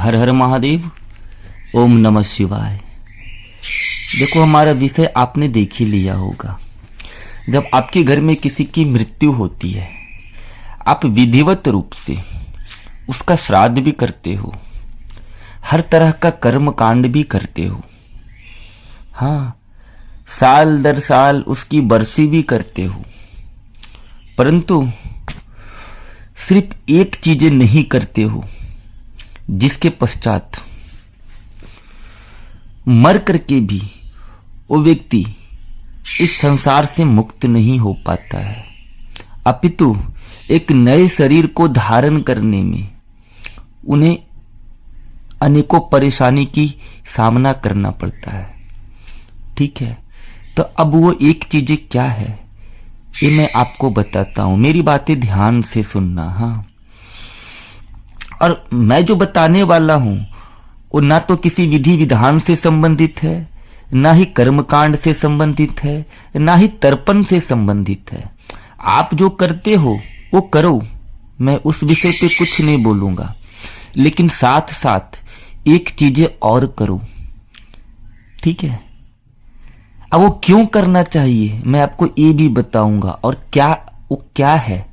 हर हर महादेव, ओम नमः शिवाय। देखो, हमारा विषय आपने देख ही लिया होगा। जब आपके घर में किसी की मृत्यु होती है, आप विधिवत रूप से उसका श्राद्ध भी करते हो, हर तरह का कर्म कांड भी करते हो। हाँ, साल दर साल उसकी बरसी भी करते हो, परंतु सिर्फ एक चीजें नहीं करते हो, जिसके पश्चात मर करके भी वो व्यक्ति इस संसार से मुक्त नहीं हो पाता है, अपितु एक नए शरीर को धारण करने में उन्हें अनेकों परेशानी की सामना करना पड़ता है। ठीक है, तो अब वो एक चीजें क्या है, ये मैं आपको बताता हूं। मेरी बातें ध्यान से सुनना। हाँ, और मैं जो बताने वाला हूं वो ना तो किसी विधि विधान से संबंधित है, ना ही कर्मकांड से संबंधित है, ना ही तर्पण से संबंधित है। आप जो करते हो वो करो, मैं उस विषय पे कुछ नहीं बोलूंगा, लेकिन साथ साथ एक चीजें और करो। ठीक है, अब वो क्यों करना चाहिए मैं आपको ये भी बताऊंगा, और वो क्या है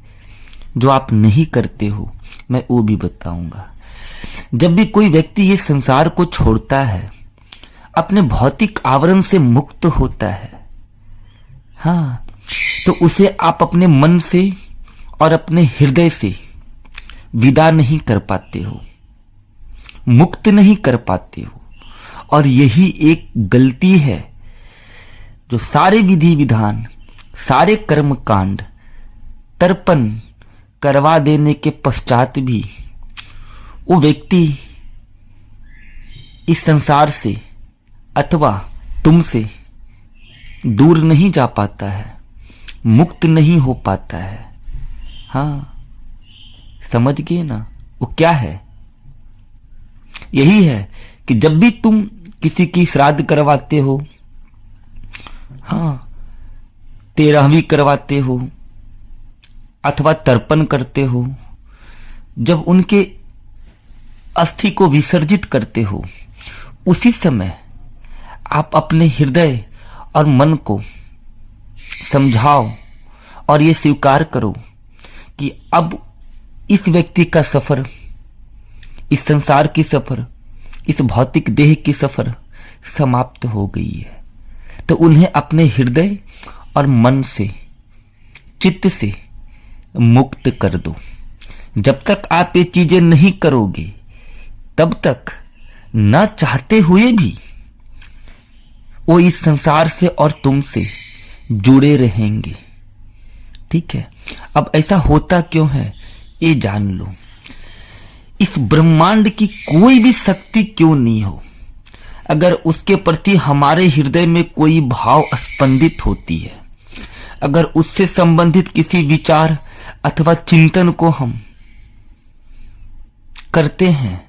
जो आप नहीं करते हो मैं वो भी बताऊंगा। जब भी कोई व्यक्ति ये संसार को छोड़ता है, अपने भौतिक आवरण से मुक्त होता है, हाँ, तो उसे आप अपने मन से और अपने हृदय से विदा नहीं कर पाते हो, मुक्त नहीं कर पाते हो। और यही एक गलती है जो सारे विधि विधान, सारे कर्म कांड, तर्पण करवा देने के पश्चात भी वो व्यक्ति इस संसार से अथवा तुमसे दूर नहीं जा पाता है, मुक्त नहीं हो पाता है। हाँ, समझ गए ना, वो क्या है? यही है कि जब भी तुम किसी की श्राद्ध करवाते हो, हाँ, 13वीं करवाते हो अथवा तर्पण करते हो, जब उनके अस्थि को विसर्जित करते हो, उसी समय आप अपने हृदय और मन को समझाओ और ये स्वीकार करो कि अब इस व्यक्ति का सफर, इस संसार की सफर, इस भौतिक देह की सफर समाप्त हो गई है। तो उन्हें अपने हृदय और मन से, चित्त से मुक्त कर दो। जब तक आप ये चीजें नहीं करोगे, तब तक न चाहते हुए भी वो इस संसार से और तुमसे जुड़े रहेंगे। ठीक है, अब ऐसा होता क्यों है ये जान लो। इस ब्रह्मांड की कोई भी शक्ति क्यों नहीं हो, अगर उसके प्रति हमारे हृदय में कोई भाव स्पंदित होती है, अगर उससे संबंधित किसी विचार अथवा चिंतन को हम करते हैं,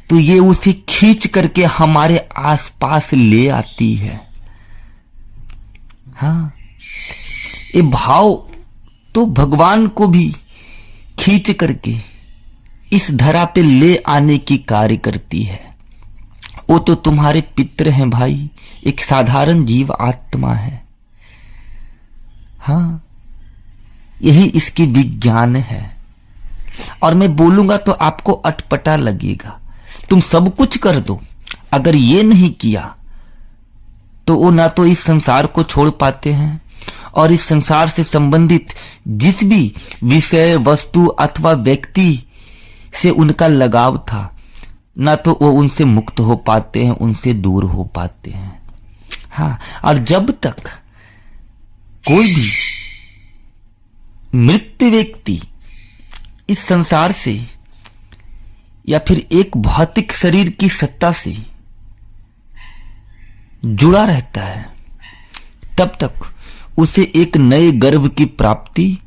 तो ये उसे खींच करके हमारे आसपास ले आती है। हाँ, ये भाव तो भगवान को भी खींच करके इस धरा पे ले आने की कार्य करती है। वो तो तुम्हारे पितृ हैं भाई, एक साधारण जीव आत्मा है। हाँ, यही इसकी विज्ञान है। और मैं बोलूंगा तो आपको अटपटा लगेगा। तुम सब कुछ कर दो, अगर ये नहीं किया तो वो ना तो इस संसार को छोड़ पाते हैं, और इस संसार से संबंधित जिस भी विषय, वस्तु अथवा व्यक्ति से उनका लगाव था, ना तो वो उनसे मुक्त हो पाते हैं, उनसे दूर हो पाते हैं। हाँ, और जब तक कोई भी मृत व्यक्ति इस संसार से या फिर एक भौतिक शरीर की सत्ता से जुड़ा रहता है, तब तक उसे एक नए गर्भ की प्राप्ति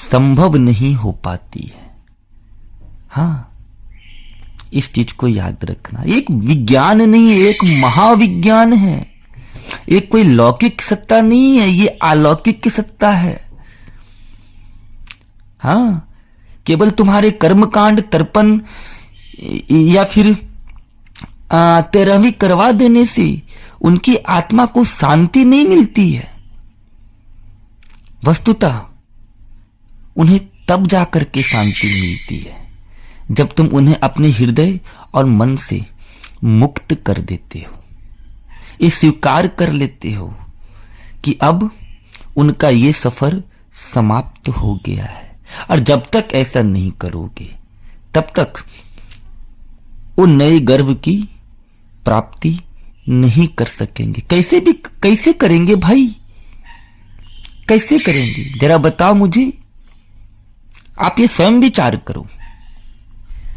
संभव नहीं हो पाती है। हाँ, इस चीज को याद रखना। एक विज्ञान नहीं है, एक महाविज्ञान है। एक कोई लौकिक सत्ता नहीं है, ये अलौकिक सत्ता है। हाँ, केवल तुम्हारे कर्मकांड, तर्पण या फिर 13वीं करवा देने से उनकी आत्मा को शांति नहीं मिलती है। वस्तुतः उन्हें तब जाकर के शांति मिलती है जब तुम उन्हें अपने हृदय और मन से मुक्त कर देते हो, ये स्वीकार कर लेते हो कि अब उनका ये सफर समाप्त हो गया है। और जब तक ऐसा नहीं करोगे तब तक वो नए गर्भ की प्राप्ति नहीं कर सकेंगे। कैसे करेंगे भाई, कैसे करेंगे जरा बताओ मुझे। आप ये स्वयं विचार करो।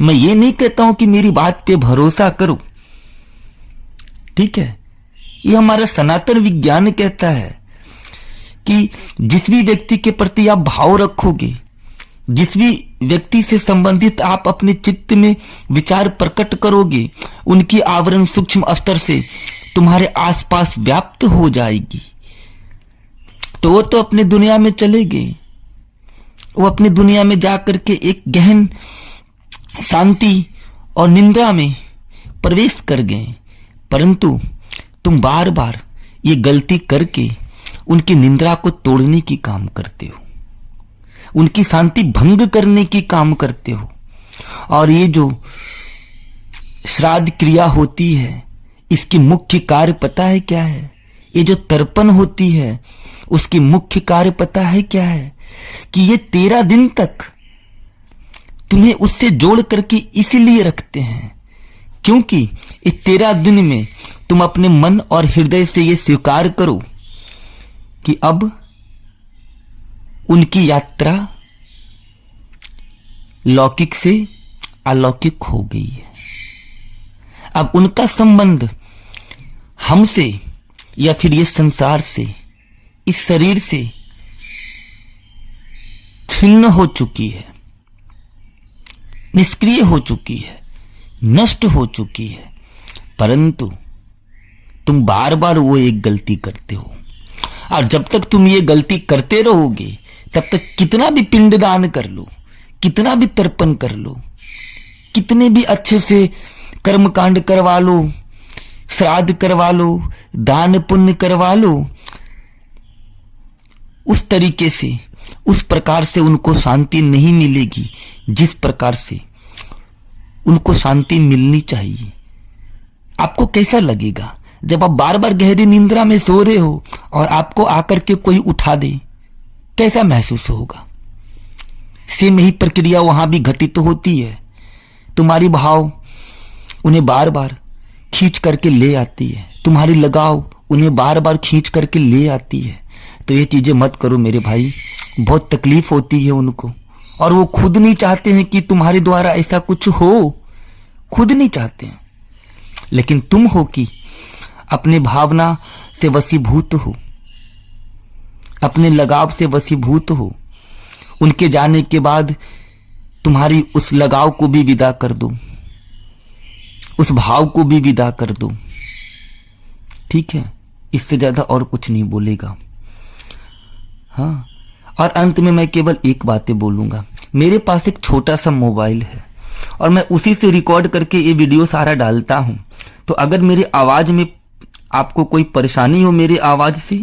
मैं ये नहीं कहता हूं कि मेरी बात पे भरोसा करो, ठीक है। ये हमारा सनातन विज्ञान कहता है कि जिस भी व्यक्ति के प्रति आप भाव रखोगे, जिस भी व्यक्ति से संबंधित आप अपने चित्त में विचार प्रकट करोगे, उनकी आवरण सूक्ष्म स्तर से तुम्हारे आसपास व्याप्त हो जाएगी। तो वो तो अपने दुनिया में चले गए, वो अपनी दुनिया में जाकर के एक गहन शांति और निंद्रा में प्रवेश कर गए। परंतु तुम बार बार ये गलती करके उनकी निंद्रा को तोड़ने की काम करते हो, उनकी शांति भंग करने की काम करते हो। और ये जो श्राद्ध क्रिया होती है, इसकी मुख्य कार्य पता है क्या है? ये जो तर्पण होती है उसकी मुख्य कार्य पता है क्या है? कि ये 13 दिन तक तुम्हें उससे जोड़ करके इसलिए रखते हैं क्योंकि ये 13 दिन में तुम अपने मन और हृदय से ये स्वीकार करो कि अब उनकी यात्रा लौकिक से अलौकिक हो गई है। अब उनका संबंध हमसे या फिर ये संसार से, इस शरीर से छिन्न हो चुकी है, निष्क्रिय हो चुकी है, नष्ट हो चुकी है। परंतु तुम बार बार वो एक गलती करते हो, और जब तक तुम ये गलती करते रहोगे तब तक कितना भी पिंडदान कर लो, कितना भी तर्पण कर लो, कितने भी अच्छे से कर्मकांड करवा लो, श्राद्ध करवा लो, दान पुण्य करवा लो, उस तरीके से, उस प्रकार से उनको शांति नहीं मिलेगी जिस प्रकार से उनको शांति मिलनी चाहिए। आपको कैसा लगेगा जब आप बार बार गहरी निंद्रा में सो रहे हो और आपको आकर के कोई उठा दे? कैसा महसूस होगा? सेम यही प्रक्रिया वहां भी घटित होती है। तुम्हारी भाव उन्हें बार बार खींच करके ले आती है, तुम्हारी लगाव उन्हें बार बार खींच करके ले आती है। तो ये चीजें मत करो मेरे भाई, बहुत तकलीफ होती है उनको, और वो खुद नहीं चाहते हैं कि तुम्हारे द्वारा ऐसा कुछ हो, खुद नहीं चाहते हैं। लेकिन तुम हो कि अपने भावना से वशीभूत हो, अपने लगाव से वशीभूत हो। उनके जाने के बाद तुम्हारी उस लगाव को भी विदा कर दो, उस भाव को भी विदा कर दो, ठीक है। इससे ज्यादा और कुछ नहीं बोलेगा। हाँ, और अंत में मैं केवल एक बातें बोलूंगा। मेरे पास एक छोटा सा मोबाइल है और मैं उसी से रिकॉर्ड करके ये वीडियो सारा डालता हूं। तो अगर मेरी आवाज में आपको कोई परेशानी हो मेरी आवाज से,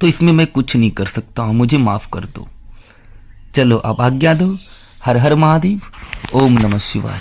तो इसमें मैं कुछ नहीं कर सकता हूं, मुझे माफ कर दो। चलो अब आज्ञा दो। हर हर महादेव, ओम नमः शिवाय।